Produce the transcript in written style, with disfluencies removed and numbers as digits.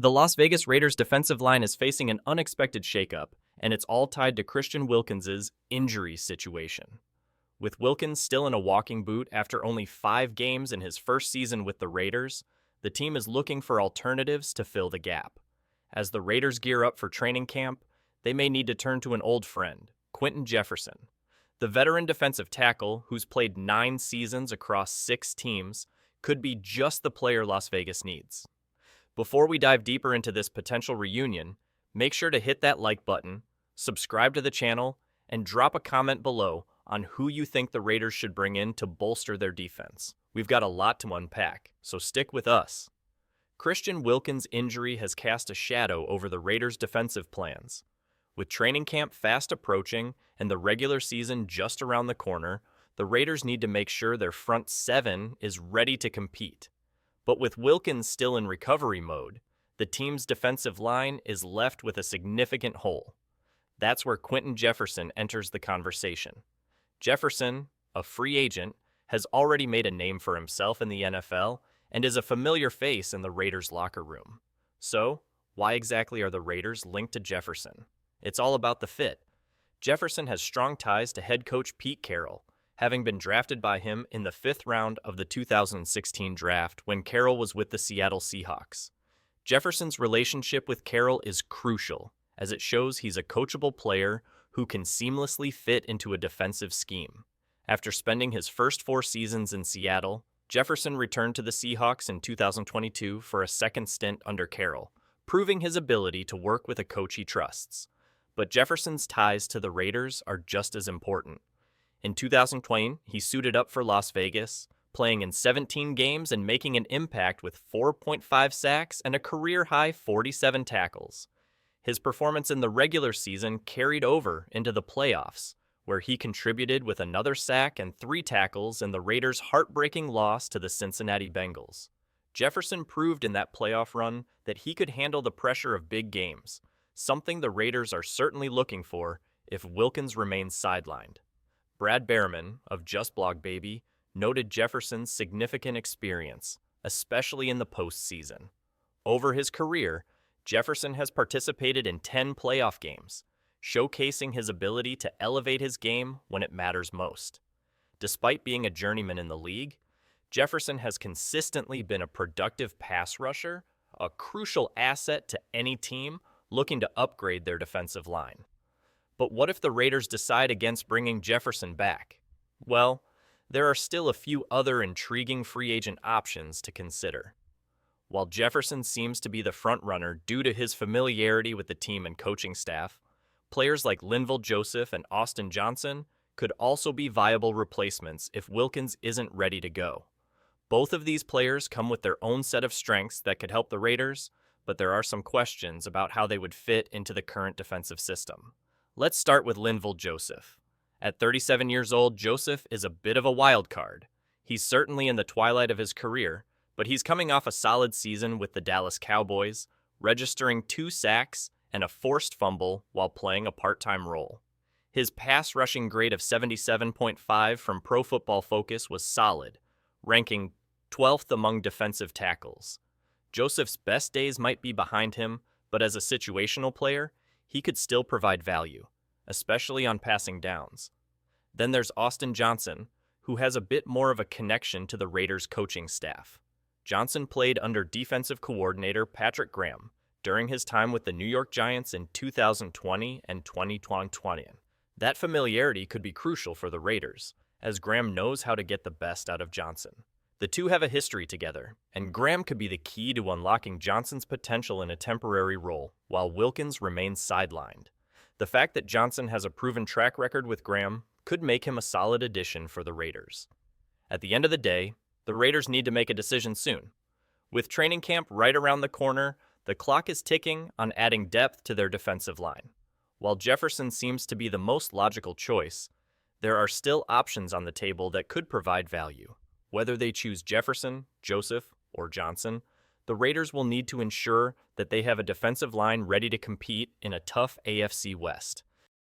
The Las Vegas Raiders defensive line is facing an unexpected shakeup, and it's all tied to Christian Wilkins' injury situation. With Wilkins still in a walking boot after only 5 games in his first season with the Raiders, the team is looking for alternatives to fill the gap. As the Raiders gear up for training camp, they may need to turn to an old friend, Quinton Jefferson. The veteran defensive tackle, who's played 9 seasons across 6 teams, could be just the player Las Vegas needs. Before we dive deeper into this potential reunion, make sure to hit that like button, subscribe to the channel, and drop a comment below on who you think the Raiders should bring in to bolster their defense. We've got a lot to unpack, so stick with us. Christian Wilkins' injury has cast a shadow over the Raiders' defensive plans. With training camp fast approaching and the regular season just around the corner, the Raiders need to make sure their front 7 is ready to compete. But with Wilkins still in recovery mode, the team's defensive line is left with a significant hole. That's where Quinton Jefferson enters the conversation. Jefferson, a free agent, has already made a name for himself in the NFL and is a familiar face in the Raiders locker room. So, why exactly are the Raiders linked to Jefferson? It's all about the fit. Jefferson has strong ties to head coach Pete Carroll, having been drafted by him in the 5th round of the 2016 draft when Carroll was with the Seattle Seahawks. Jefferson's relationship with Carroll is crucial, as it shows he's a coachable player who can seamlessly fit into a defensive scheme. After spending his first 4 seasons in Seattle, Jefferson returned to the Seahawks in 2022 for a second stint under Carroll, proving his ability to work with a coach he trusts. But Jefferson's ties to the Raiders are just as important. In 2020, he suited up for Las Vegas, playing in 17 games and making an impact with 4.5 sacks and a career-high 47 tackles. His performance in the regular season carried over into the playoffs, where he contributed with another sack and 3 tackles in the Raiders' heartbreaking loss to the Cincinnati Bengals. Jefferson proved in that playoff run that he could handle the pressure of big games, something the Raiders are certainly looking for if Wilkins remains sidelined. Brad Behrman, of Just Blog Baby, noted Jefferson's significant experience, especially in the postseason. Over his career, Jefferson has participated in 10 playoff games, showcasing his ability to elevate his game when it matters most. Despite being a journeyman in the league, Jefferson has consistently been a productive pass rusher, a crucial asset to any team looking to upgrade their defensive line. But what if the Raiders decide against bringing Jefferson back? Well, there are still a few other intriguing free agent options to consider. While Jefferson seems to be the frontrunner due to his familiarity with the team and coaching staff, players like Linval Joseph and Austin Johnson could also be viable replacements if Wilkins isn't ready to go. Both of these players come with their own set of strengths that could help the Raiders, but there are some questions about how they would fit into the current defensive system. Let's start with Linval Joseph. At 37 years old, Joseph is a bit of a wild card. He's certainly in the twilight of his career, but he's coming off a solid season with the Dallas Cowboys, registering 2 sacks and a forced fumble while playing a part-time role. His pass rushing grade of 77.5 from Pro Football Focus was solid, ranking 12th among defensive tackles. Joseph's best days might be behind him, but as a situational player, he could still provide value, especially on passing downs. Then there's Austin Johnson, who has a bit more of a connection to the Raiders' coaching staff. Johnson played under defensive coordinator Patrick Graham during his time with the New York Giants in 2020 and 2021. That familiarity could be crucial for the Raiders, as Graham knows how to get the best out of Johnson. The two have a history together, and Graham could be the key to unlocking Johnson's potential in a temporary role, while Wilkins remains sidelined. The fact that Johnson has a proven track record with Graham could make him a solid addition for the Raiders. At the end of the day, the Raiders need to make a decision soon. With training camp right around the corner, the clock is ticking on adding depth to their defensive line. While Jefferson seems to be the most logical choice, there are still options on the table that could provide value. Whether they choose Jefferson, Joseph, or Johnson, the Raiders will need to ensure that they have a defensive line ready to compete in a tough AFC West.